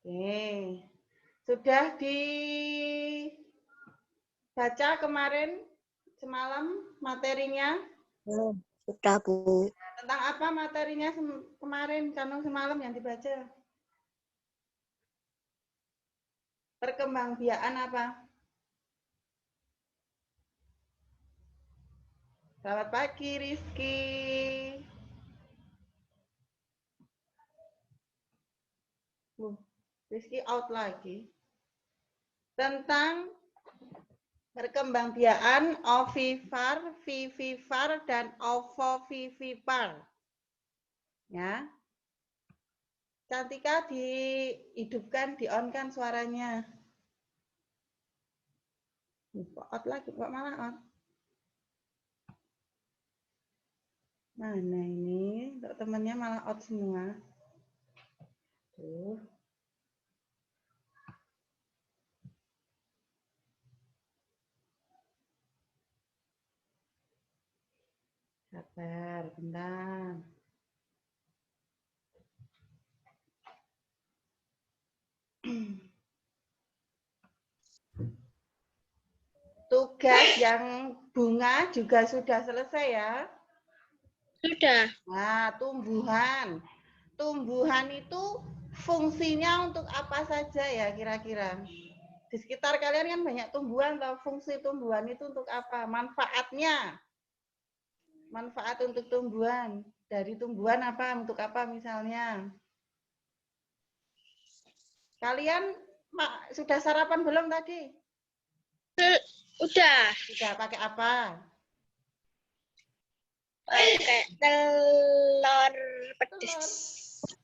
Oke. Sudah dibaca kemarin semalam materinya? Sudah, Bu. Tentang apa materinya kemarin, Kanung, semalam yang dibaca? Perkembangbiakan apa? Selamat pagi, Rizky. Rizky out lagi. Tentang perkembangbiakan ovivipar, vivipar, dan ovovivipar. Ya. Cantika dihidupkan, di-on-kan suaranya. Kok out lagi, kok malah on? Mana ini? Untuk temennya malah out semua. Tuh. Sabar, bentar. Tugas yang bunga juga sudah selesai ya? Sudah. Nah, tumbuhan. Tumbuhan itu fungsinya untuk apa saja ya kira-kira? Di sekitar kalian kan banyak tumbuhan, atau fungsi tumbuhan itu untuk apa? Manfaatnya. Manfaat untuk tumbuhan. Dari tumbuhan apa? Untuk apa misalnya? Kalian sudah sarapan belum tadi? Udah. Sudah pakai apa? Pakai telur pedes.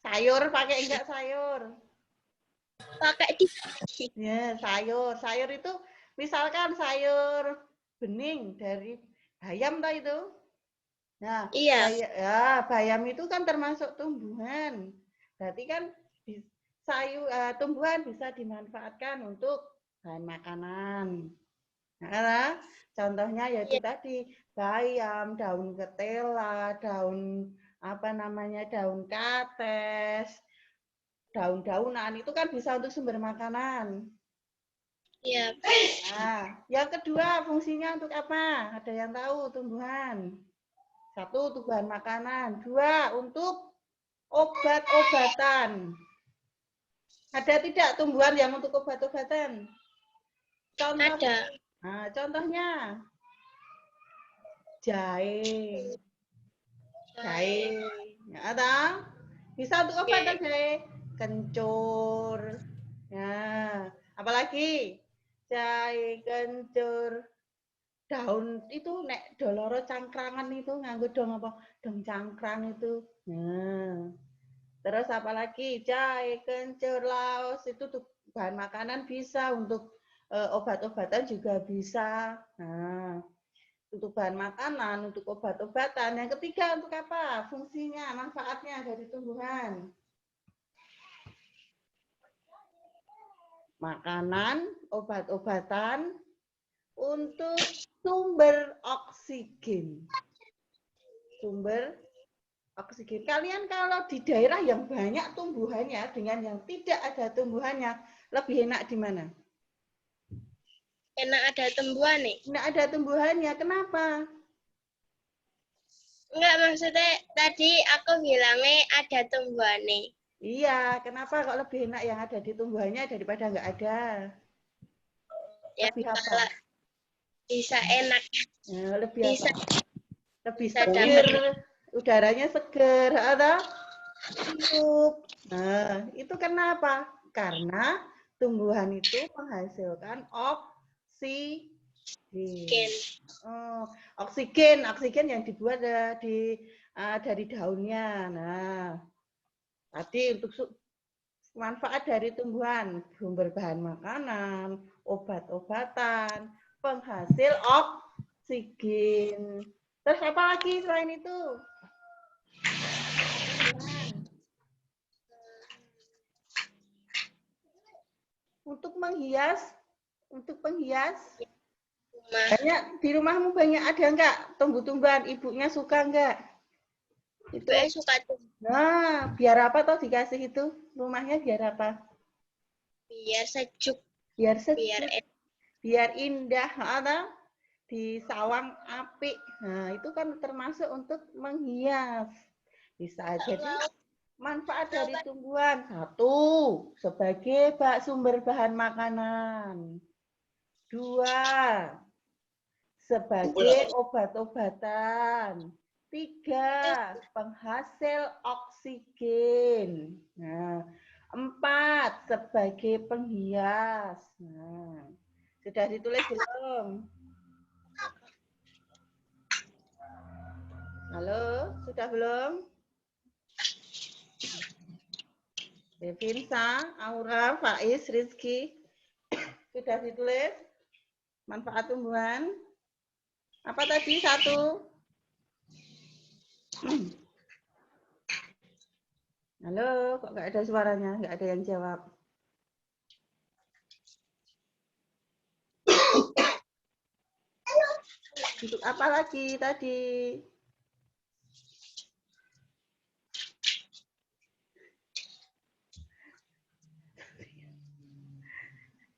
Sayur pakai enggak sayur? Pakai di. Ya, sayur. Sayur itu misalkan sayur bening dari bayam toh itu. Nah, Iya. bayam itu kan termasuk tumbuhan. Berarti kan tumbuhan bisa dimanfaatkan untuk bahan makanan. Nah, contohnya yaitu tadi bayam, daun ketela, daun daun kates, daun-daunan itu kan bisa untuk sumber makanan. Iya. Nah, yang kedua fungsinya untuk apa? Ada yang tahu tumbuhan? Satu, untuk bahan makanan. Dua, untuk obat-obatan. Ada tidak tumbuhan yang untuk obat-obatan? Contoh. Ada. Nah, contohnya jahe. Jahe. Ya, tahu? Bisa untuk obat atau jahe? Kencur. Nah, apalagi? Jahe, kencur. Daun itu nek doloro cangkrangan itu nganggo dong apa? Dong cangkrang itu. Nah. Terus apalagi jahe, kencur, laos itu tuh bahan makanan bisa, untuk obat-obatan juga bisa. Nah, untuk bahan makanan, untuk obat-obatan. Yang ketiga untuk apa? Fungsinya, manfaatnya dari tumbuhan. Makanan, obat-obatan, untuk sumber oksigen. Sumber oksigen. Kalian kalau di daerah yang banyak tumbuhannya dengan yang tidak ada tumbuhannya, lebih enak di mana? Enak ada tumbuhan nih. Tidak ada tumbuhannya, kenapa? Enggak, maksudnya tadi aku bilangnya ada tumbuhan nih. Iya, kenapa kok lebih enak yang ada di tumbuhannya daripada nggak ada? Ya, Lebih apa? Bisa enak. Ya, lebih bisa, apa? Lebih bisa seger, dapat. udaranya seger, atau hidup. Nah, itu kenapa? Karena tumbuhan itu menghasilkan oksigen. Oksigen yang dibuat dari daunnya. Nah, tadi untuk manfaat dari tumbuhan, sumber bahan makanan, obat-obatan, penghasil oksigen. Terus apa lagi selain itu? Untuk menghias, untuk penghias. Banyak di rumahmu banyak ada enggak tumbuh-tumbuhan? Ibunya suka enggak? Itu. Suka tuh. Nah, biar apa toh dikasih itu? Rumahnya biar apa? Biar sejuk, Biar biar sejuk, biar indah, atau di sawang apik. Nah, itu kan termasuk untuk menghias. Bisa jadi manfaat dari tumbuhan. Satu, sebagai sumber bahan makanan. Dua, sebagai obat-obatan. Tiga, penghasil oksigen. Nah, empat, sebagai penghias. Nah, sudah ditulis belum? Halo, sudah belum? Devinsa, Aura, Faiz, Rizky. Sudah ditulis? Manfaat tumbuhan. Apa tadi? Satu. Halo, kok nggak ada suaranya? Nggak ada yang jawab. Untuk apa lagi tadi?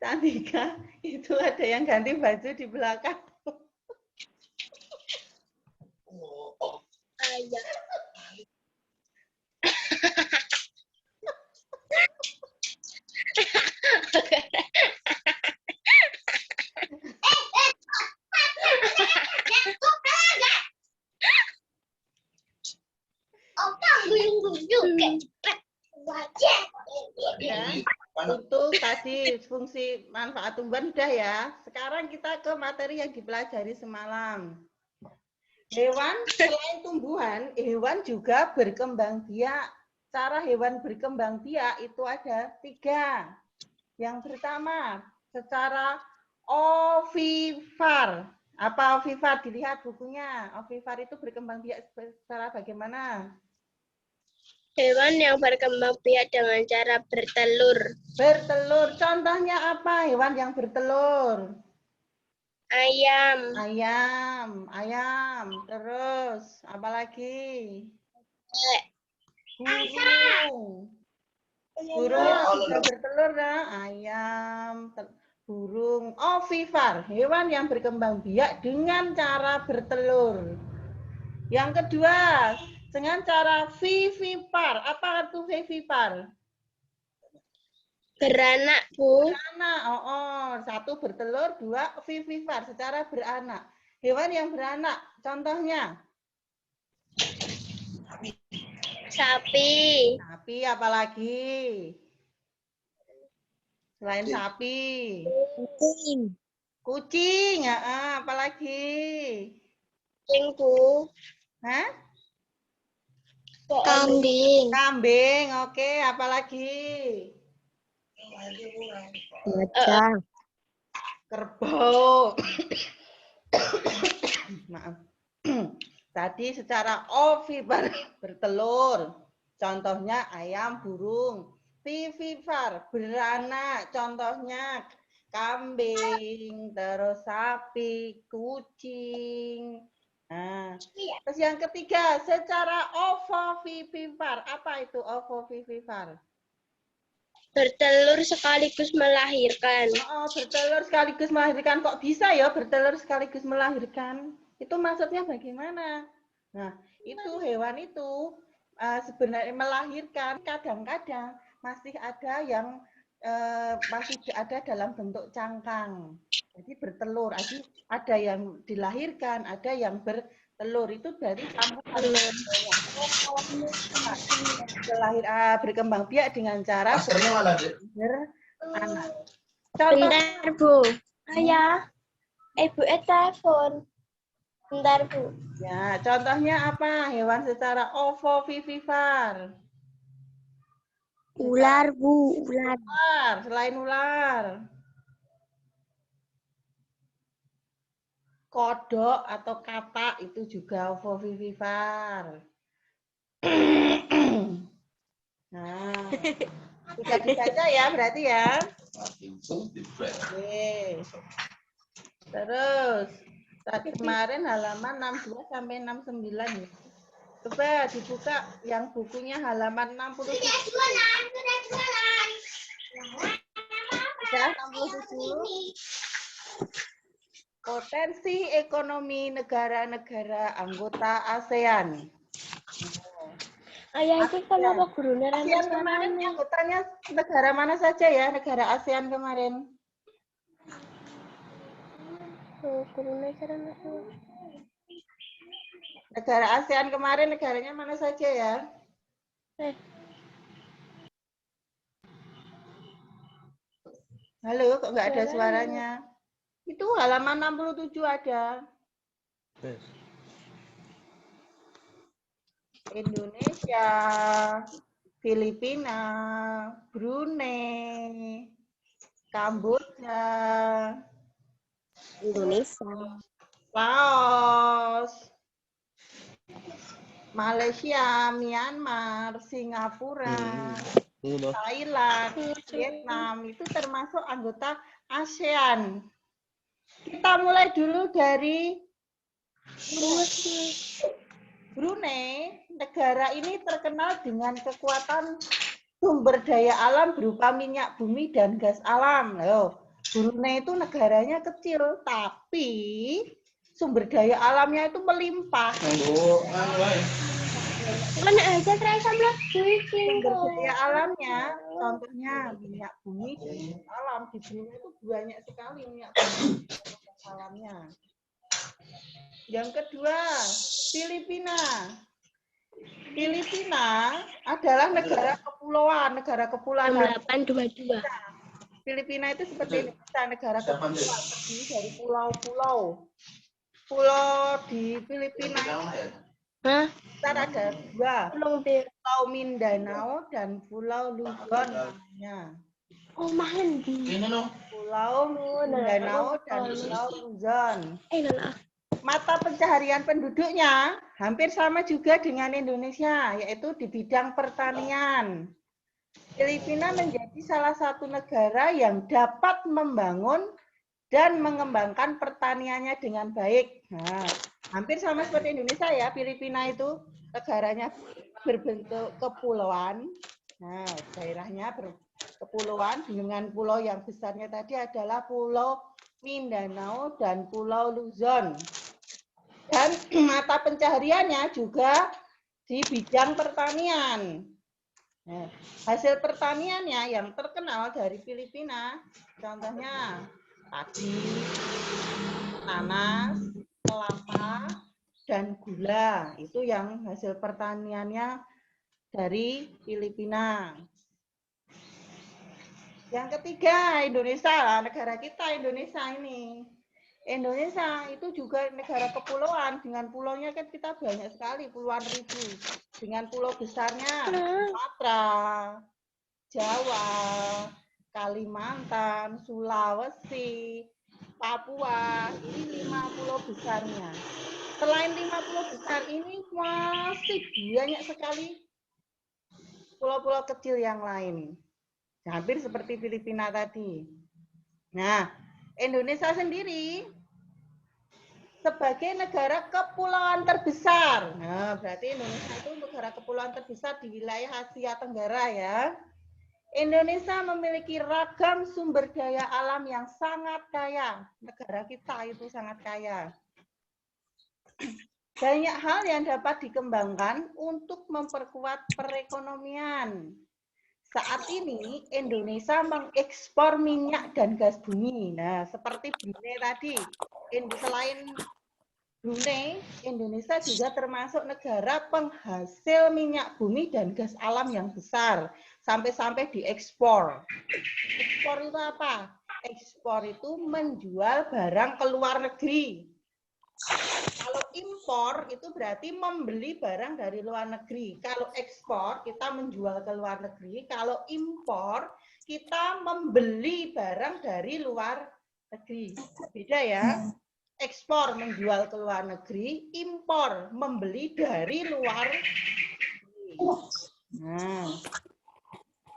Cantika, itu ada yang ganti baju di belakang. ayah. Ya, untuk tadi fungsi manfaat tumbuhan sudah ya. Sekarang kita ke materi yang dipelajari semalam. Hewan selain tumbuhan, hewan juga berkembang biak. Cara hewan berkembang biak itu ada 3. Yang pertama, secara ovivar. Apa ovivar? Dilihat bukunya. Ovivar itu berkembang biak secara bagaimana? Hewan yang berkembang biak dengan cara bertelur. Bertelur. Contohnya apa hewan yang bertelur? Ayam. Ayam. Terus apa lagi? Burung. Burung juga bertelur ya. Ayam, burung. Ovivar, hewan yang berkembang biak dengan cara bertelur. Yang kedua, dengan cara vivipar. Apa itu vivipar? Beranak, Bu. Beranak. Satu bertelur, dua vivipar, secara beranak. Hewan yang beranak, contohnya? Sapi. Sapi, apalagi? Selain sapi. Kucing. Kucing, apalagi? Kucing, Bu. Hah? Kambing. Kambing, oke. Apalagi? Gajah. Kerbau. Maaf. Tadi secara ovivar bertelur. Contohnya ayam, burung. Vivivar beranak. Contohnya kambing, terus sapi, kucing. Nah, terus yang ketiga, secara ovovivivar. Apa itu ovovivivar? Bertelur sekaligus melahirkan. Bertelur sekaligus melahirkan. Kok bisa ya bertelur sekaligus melahirkan? Itu maksudnya bagaimana? Nah, itu hewan itu sebenarnya melahirkan. Kadang-kadang masih ada yang masih ada dalam bentuk cangkang. Jadi bertelur. Jadi ada yang dilahirkan, ada yang bertelur. Itu berarti kamu harus berkembang biak dengan cara beranak. Bentar, Bu. Ayah, Ibu telepon. Bentar, Bu. Ya, contohnya apa? Hewan secara ovovivivar. Ular, Bu. Ular. Ular, selain ular. Kodok atau katak itu juga ovovivivar. Nah, sudah dibaca ya berarti ya. Oke. Terus, tadi kemarin halaman 62 sampai 69 ya. Coba dibuka yang bukunya halaman 67. Ya, 67. Potensi ekonomi negara-negara anggota ASEAN. Ayah itu kenapa gurunya ASEAN kemarin anggotanya negara mana saja ya? Negara ASEAN kemarin. Negara ASEAN kemarin negaranya mana saja ya? Halo, kok nggak ada suaranya? Itu halaman 67 ada. Indonesia, Filipina, Brunei, Kamboja, Indonesia. Laos, Malaysia, Myanmar, Singapura, Thailand, Vietnam, itu termasuk anggota ASEAN. Kita mulai dulu dari Brunei. Negara ini terkenal dengan kekuatan sumber daya alam berupa minyak bumi dan gas alam. Loh, Brunei itu negaranya kecil, tapi sumber daya alamnya itu melimpah. Sumber daya alamnya, contohnya minyak bumi dan gas alam. Di Brunei itu banyak sekali minyak bumi dan gas alamnya. Yang kedua, Filipina. Filipina adalah negara kepulauan. 822. Filipina itu seperti Indonesia, negara kepulauan, terdiri dari pulau-pulau. Pulau di Filipina besar ada dua, Pulau Mindanao dan Pulau Luzon namanya. Pulau Mindanao dan Pulau Luzon. Mata pencaharian penduduknya hampir sama juga dengan Indonesia, yaitu di bidang pertanian. Filipina menjadi salah satu negara yang dapat membangun dan mengembangkan pertaniannya dengan baik. Nah, hampir sama seperti Indonesia ya, Filipina itu negaranya berbentuk kepulauan. Nah, daerahnya berkepulauan dengan pulau yang besarnya tadi adalah Pulau Mindanao dan Pulau Luzon. Dan mata pencahariannya juga di bidang pertanian. Nah, hasil pertaniannya yang terkenal dari Filipina, contohnya padi, nanas, kelapa, dan gula. Itu yang hasil pertaniannya dari Filipina. Yang ketiga, Indonesia, negara kita Indonesia ini. Indonesia itu juga negara kepulauan, dengan pulaunya kan kita banyak sekali, puluhan ribu. Dengan pulau besarnya Sumatera, Jawa, Kalimantan, Sulawesi, Papua, ini 5 pulau besarnya. Selain 5 pulau besar ini masih banyak sekali pulau-pulau kecil yang lain. Hampir seperti Filipina tadi. Nah, Indonesia sendiri sebagai negara kepulauan terbesar. Nah, berarti Indonesia itu negara kepulauan terbesar di wilayah Asia Tenggara ya. Indonesia memiliki ragam sumber daya alam yang sangat kaya. Negara kita itu sangat kaya. Banyak hal yang dapat dikembangkan untuk memperkuat perekonomian. Saat ini Indonesia mengekspor minyak dan gas bumi. Nah, seperti Brunei tadi. Selain Brunei, Indonesia juga termasuk negara penghasil minyak bumi dan gas alam yang besar. Sampai-sampai diekspor. Ekspor itu apa? Ekspor itu menjual barang ke luar negeri. Kalau impor itu berarti membeli barang dari luar negeri. Kalau ekspor kita menjual ke luar negeri. Kalau impor kita membeli barang dari luar negeri. Beda ya. Ekspor menjual ke luar negeri, impor membeli dari luar negeri. Nah,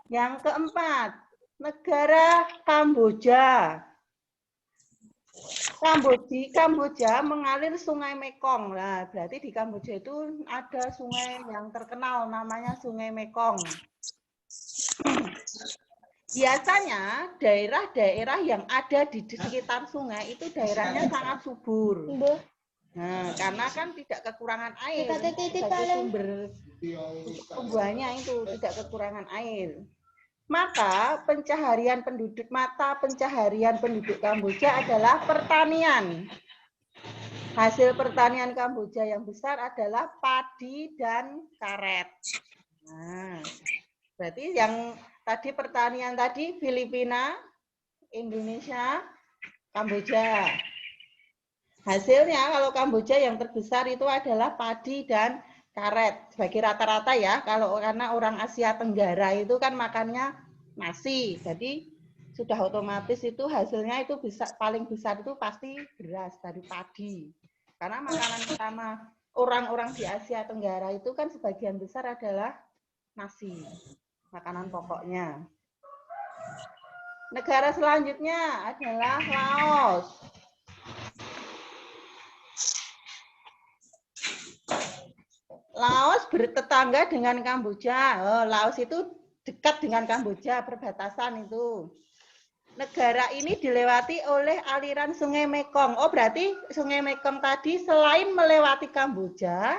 yang keempat, negara Kamboja. Kamboja mengalir Sungai Mekong. Nah, berarti di Kamboja itu ada sungai yang terkenal namanya Sungai Mekong. Biasanya daerah-daerah yang ada di sekitar sungai itu daerahnya sangat subur. Nah, karena kan tidak kekurangan air sebagai sumber tumbuhannya itu tidak kekurangan air. Maka pencaharian penduduk Kamboja adalah pertanian. Hasil pertanian Kamboja yang besar adalah padi dan karet. Nah, berarti yang tadi pertanian tadi Filipina, Indonesia, Kamboja. Hasilnya kalau Kamboja yang terbesar itu adalah padi dan karet. Sebagai rata-rata ya, karena orang Asia Tenggara itu kan makannya nasi. Jadi sudah otomatis itu hasilnya itu paling besar itu pasti beras dari padi. Karena makanan utama orang-orang di Asia Tenggara itu kan sebagian besar adalah nasi, makanan pokoknya. Negara selanjutnya adalah Laos. Laos bertetangga dengan Kamboja. Oh, Laos itu dekat dengan Kamboja, perbatasan itu. Negara ini dilewati oleh aliran Sungai Mekong. Oh, berarti Sungai Mekong tadi selain melewati Kamboja,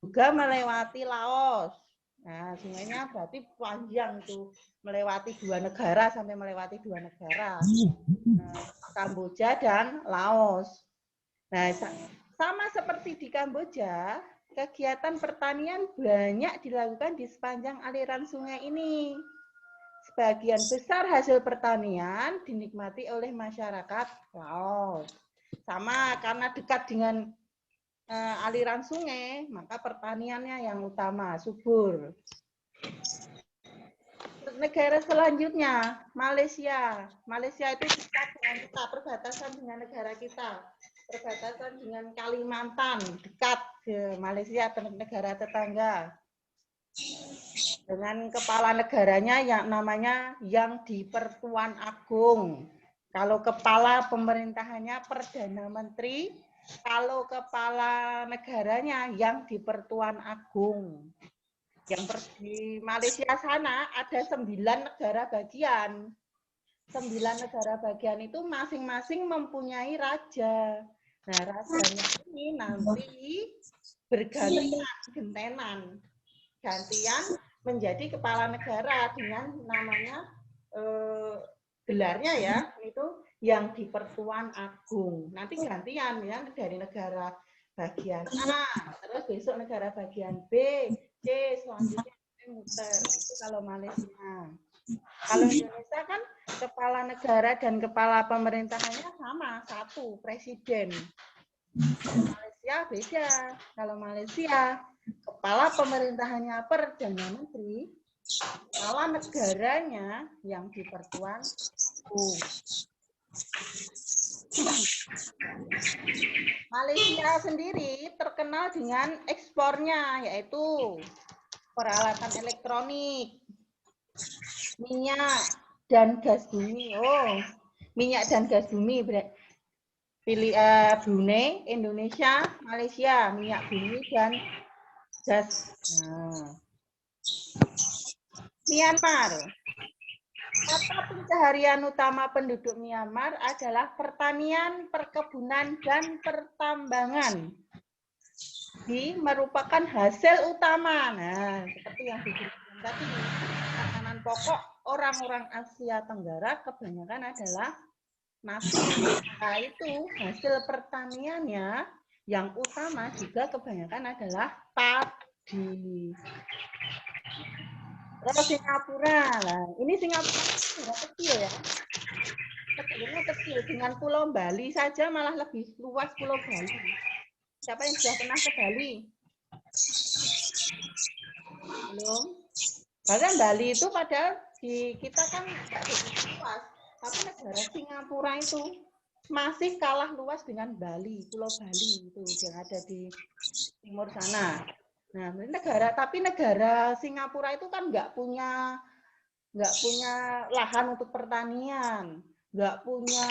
juga melewati Laos. Nah, sungainya berarti panjang tuh, melewati dua negara sampai melewati dua negara. Nah, Kamboja dan Laos. Nah, sama seperti di Kamboja, kegiatan pertanian banyak dilakukan di sepanjang aliran sungai ini. Sebagian besar hasil pertanian dinikmati oleh masyarakat Laos. Sama karena dekat dengan aliran sungai, maka pertaniannya yang utama, subur. Negara selanjutnya, Malaysia. Malaysia itu dekat dengan kita, perbatasan dengan negara kita. Perbatasan dengan Kalimantan, dekat ke Malaysia, negara tetangga. Dengan kepala negaranya yang namanya Yang di-Pertuan Agung. Kalau kepala pemerintahannya Perdana Menteri, kalau kepala negaranya Yang di-Pertuan Agung. Yang di Malaysia sana ada 9 negara bagian. 9 negara bagian itu masing-masing mempunyai raja. Nah, rajanya ini nanti bergantian, gantian menjadi kepala negara dengan namanya gelarnya ya, itu Yang di-Pertuan Agung. Nanti gantian ya dari negara bagian A, terus besok negara bagian B, C, selanjutnya muter. Itu kalau Malaysia. Kalau Indonesia kan kepala negara dan kepala pemerintahannya sama, satu, presiden. Malaysia beda. Kalau Malaysia, kepala pemerintahannya Perdana Menteri, kepala negaranya Yang di-Pertuan Agung. Malaysia sendiri terkenal dengan ekspornya, yaitu peralatan elektronik, minyak dan gas bumi. Oh, minyak dan gas bumi. Pilih Brunei, Indonesia, Malaysia, minyak bumi dan gas. Nah. Myanmar. Mata pencaharian utama penduduk Myanmar adalah pertanian, perkebunan, dan pertambangan. Merupakan hasil utama. Nah, seperti yang disebutkan tadi, makanan pokok orang-orang Asia Tenggara kebanyakan adalah nasi. Nah, itu hasil pertaniannya yang utama juga kebanyakan adalah padi. Terus Singapura, nah ini Singapura negara kecil ya, negaranya kecil, dengan Pulau Bali saja malah lebih luas Pulau Bali. Siapa yang sudah pernah ke Bali? Belum? Bahkan Bali itu padahal di kita kan nggak begitu luas, tapi negara Singapura itu masih kalah luas dengan Bali, Pulau Bali itu yang ada di timur sana. Nah, negara Singapura itu kan nggak punya lahan untuk pertanian, nggak punya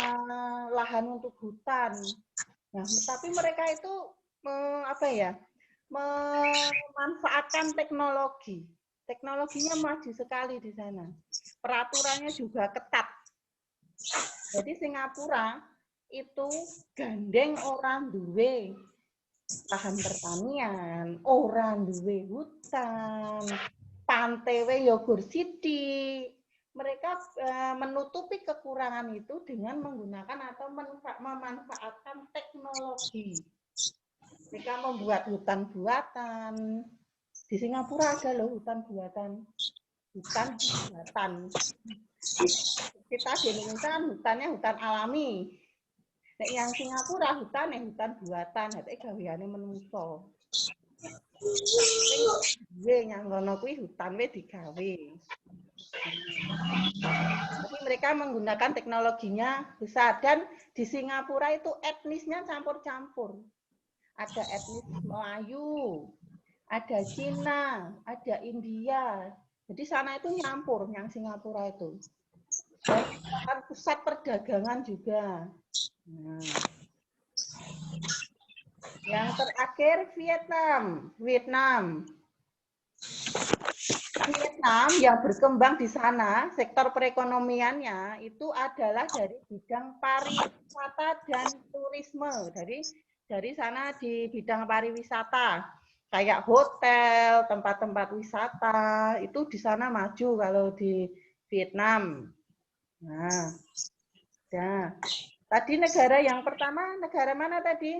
lahan untuk hutan. Nah, tapi mereka itu memanfaatkan teknologi Teknologinya maju sekali di sana. Peraturannya juga ketat. Jadi Singapura itu gandeng orang duwe lahan pertanian, orang duwe hutan, pantai yo sithik. Mereka menutupi kekurangan itu dengan menggunakan atau memanfaatkan teknologi. Mereka membuat hutan buatan. Di Singapura ada loh hutan buatan. Hutan buatan. Kita di Indonesia kan hutannya hutan alami. Nek yang Singapura hutan buatan. Nek gaweane menungso. Yang ngono kuwi hutan we digawe. Jadi mereka menggunakan teknologinya besar dan di Singapura itu etnisnya campur-campur. Ada etnis Melayu, ada Cina, ada India. Jadi sana itu nyampur yang Singapura itu. Dan kan pusat perdagangan juga. Nah. Yang terakhir Vietnam yang berkembang di sana, sektor perekonomiannya itu adalah dari bidang pariwisata dan turisme. Dari sana di bidang pariwisata, kayak hotel, tempat-tempat wisata, itu di sana maju kalau di Vietnam. Nah, ya. Tadi negara yang pertama, negara mana tadi?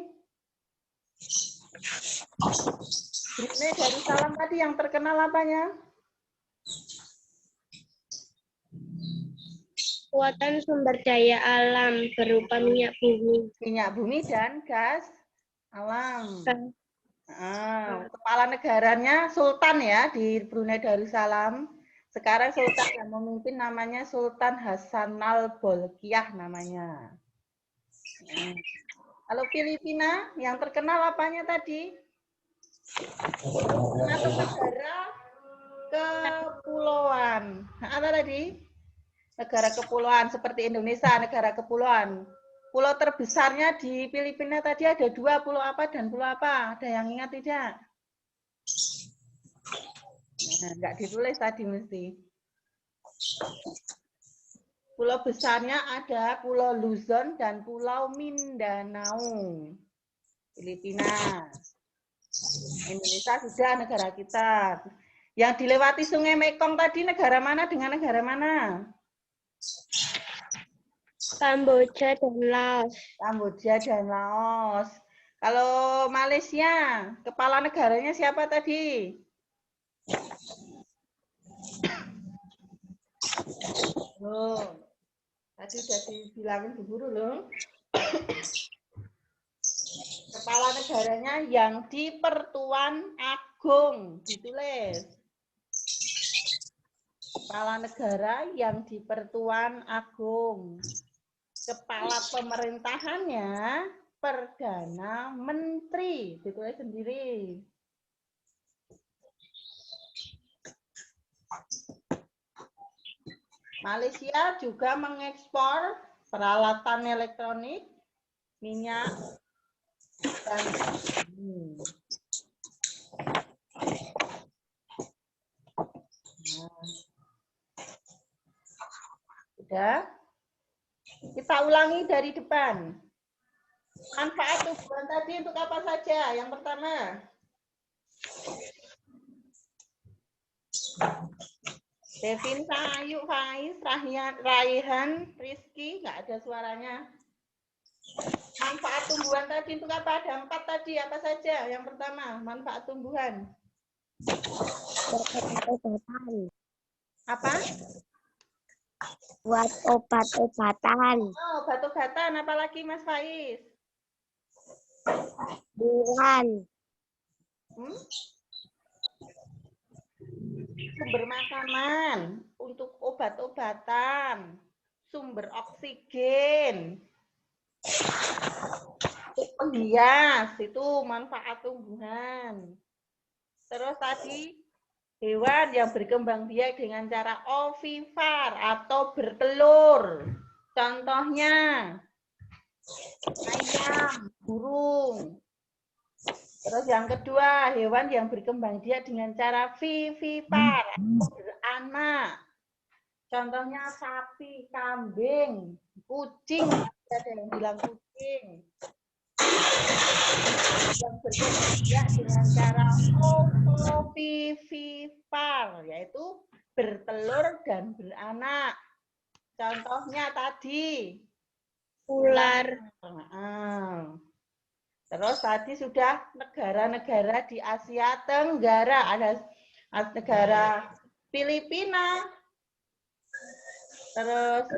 Brunei Darussalam tadi yang terkenal apanya? Kekuatan sumber daya alam berupa minyak bumi. Minyak bumi dan gas alam. Kepala negaranya Sultan ya di Brunei Darussalam. Sekarang Sultan yang memimpin namanya Sultan Hassanal Bolkiah namanya. Kalau Filipina yang terkenal apanya tadi? Negara kepulauan. Apa tadi? Negara kepulauan seperti Indonesia, negara kepulauan. Pulau terbesarnya di Filipina tadi ada 2, pulau apa dan pulau apa? Ada yang ingat tidak? Nah, enggak ditulis tadi mesti. Pulau besarnya ada Pulau Luzon dan Pulau Mindanao. Filipina. Indonesia sudah negara kita. Yang dilewati Sungai Mekong tadi negara mana dengan negara mana? Kamboja dan Laos. Kamboja dan Laos. Kalau Malaysia, kepala negaranya siapa tadi? Oh, tadi sudah dibilangin Bu Guru loh. Kepala negaranya yang di Pertuan Agung, ditulis. Kepala negara yang di Pertuan Agung. Kepala pemerintahannya Perdana Menteri, ditulis sendiri. Malaysia juga mengekspor peralatan elektronik, minyak, dan sudah. Kita ulangi dari depan. Manfaat tumbuhan tadi untuk apa saja? Yang pertama. Devin, Ayu, Faiz, Raihan, Rizky, nggak ada suaranya. Manfaat tumbuhan tadi untuk apa? Ada 4 tadi, apa saja? Yang pertama, manfaat tumbuhan. Obat-obatan. Apa? Buat obat-obatan. Oh, obat-obatan. Apalagi Mas Faiz? Buruan. Sumber makanan untuk obat-obatan, sumber oksigen, untuk penghias itu manfaat tumbuhan. Terus tadi hewan yang berkembang biak dengan cara ovivar atau bertelur. Contohnya ayam, burung. Terus yang kedua, hewan yang berkembang biak dengan cara vivipar, beranak. Contohnya sapi, kambing, kucing. Ada yang bilang kucing. Yang berkembang biak dengan cara ovovivipar, yaitu bertelur dan beranak. Contohnya tadi. Ular. Terus tadi sudah negara-negara di Asia Tenggara. Ada negara Filipina, terus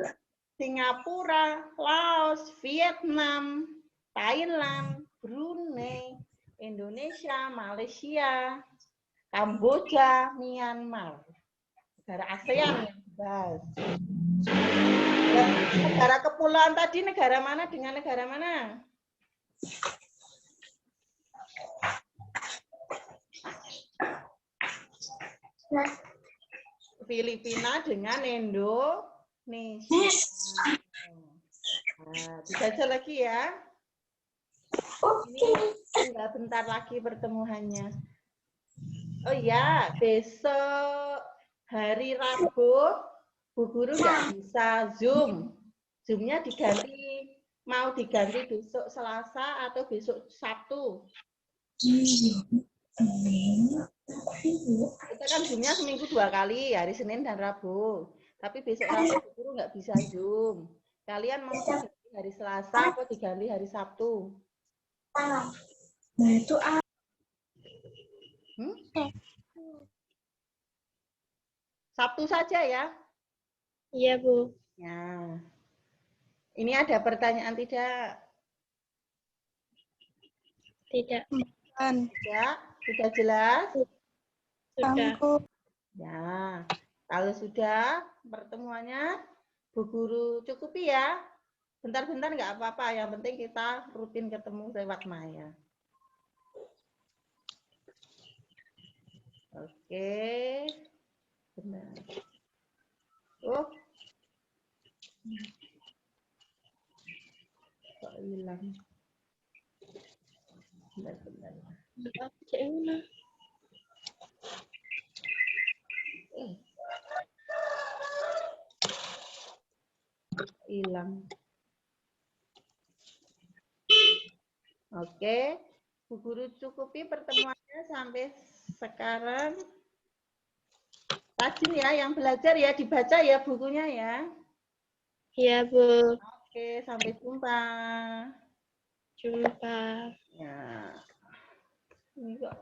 Singapura, Laos, Vietnam, Thailand, Brunei, Indonesia, Malaysia, Kamboja, Myanmar. Negara ASEAN yang dibahas. Dan negara kepulauan tadi negara mana dengan negara mana? Filipina dengan Indonesia. Nah, dibaca lagi ya. Ini tinggal bentar lagi pertemuannya. Oh ya, besok hari Rabu, Bu Guru nggak bisa Zoom. Zoom-nya mau diganti besok Selasa atau besok Sabtu. Kita kan Zoom-nya seminggu 2 kali, hari Senin dan Rabu. Tapi besok Rabu Bu Guru nggak bisa Zoom. Kalian mau diganti hari Selasa atau diganti hari Sabtu? Nah, itu Sabtu saja ya. Iya, Bu. Ya. Ini ada pertanyaan tidak? Tidak. Tidak. Sudah jelas? Sudah. Ya. Kalau sudah pertemuannya, Bu Guru cukupi ya. Bentar-bentar nggak apa-apa. Yang penting kita rutin ketemu lewat Maya. Oke. Benar. Oh. Kok hilang? Benar-benar. Hilang. Oke. Bu Guru cukupi pertemuannya sampai sekarang. Rajin ya, yang belajar ya, dibaca ya bukunya ya. Iya, Bu. Oke, sampai jumpa. Jumpa. Ya. Ini kok.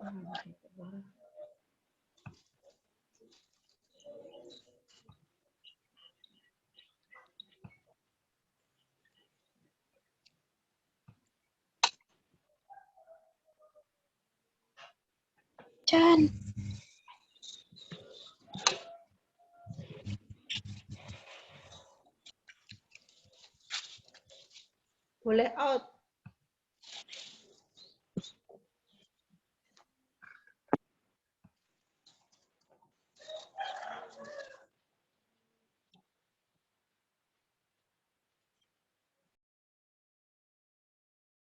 Chan. Boleh out.